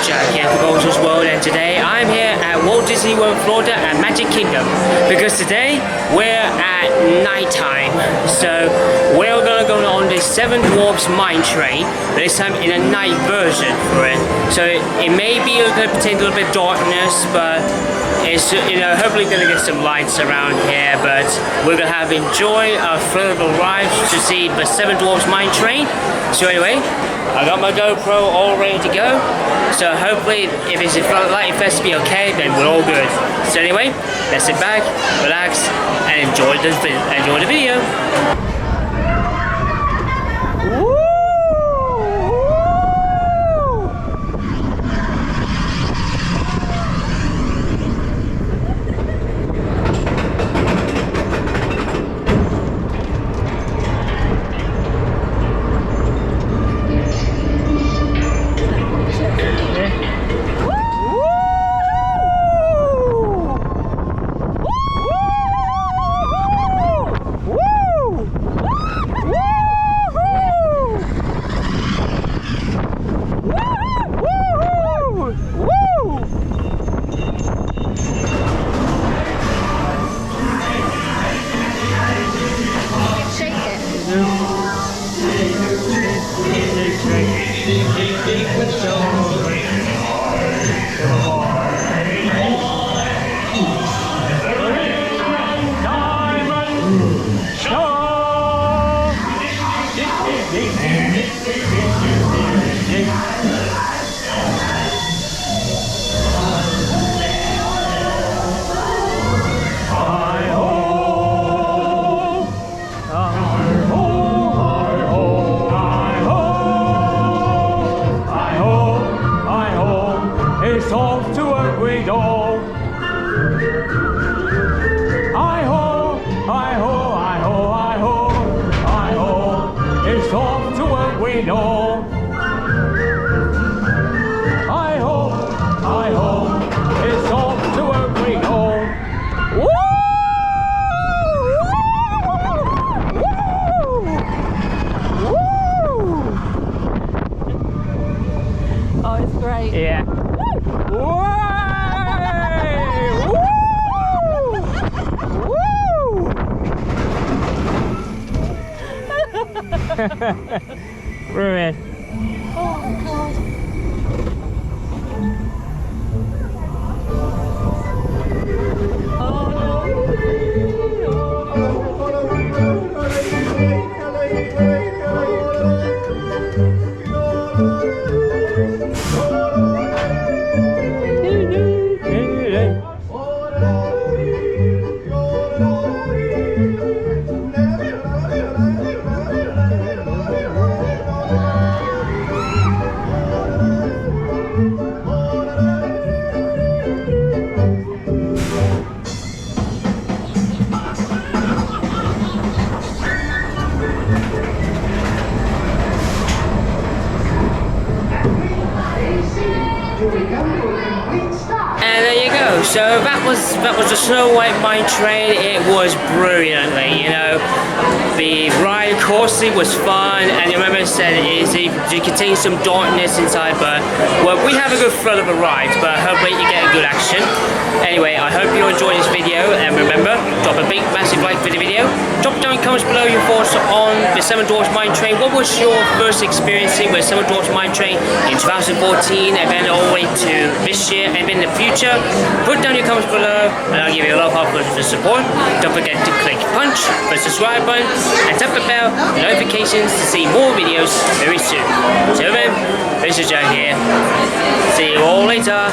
Jack here for Gold's World, and today I'm here at Walt Disney World, Florida at Magic Kingdom because today we're at nighttime. So we're gonna go on the Seven Dwarfs mine train, but this time in a night version for it. So it may be gonna pretend a little bit darkness, but it's, you know, hopefully gonna get some lights around here. But we're gonna have enjoy our further rides to see the Seven Dwarfs mine train. So anyway, I got my GoPro all ready to go, so hopefully if it's light fest to be okay, then we're all good. So anyway, let's sit back, relax, and enjoy the video. It's off to work we go. Hi-ho, hi-ho, hi-ho, hi-ho, hi-ho. It's off to work we know. Hi-ho, hi-ho. It's off to work we go. Woo! Woo! Oh, it's great. Yeah. Woo! Ruin. Oh, God. And there you go. So that was the Snow White mine train. It was brilliantly, you know. The ride coursing was fun, and you remember I said it contains some darkness inside, but well, we have a good thrill of a ride, but hopefully you get a good action. Anyway, I hope you enjoyed this video, and remember, drop a big massive like for the video. Drop down in the comments below your thoughts on the Seven Dwarfs mine train. What was your first experiencing with Seven Dwarfs mine train in 2014, and then all the way to this year, and in the future? Put down your comments below, and I'll give you a lot of the support. Don't forget to click punch the subscribe button and tap the bell notifications to see more videos very soon. Till then, this is Jack here. See you all later.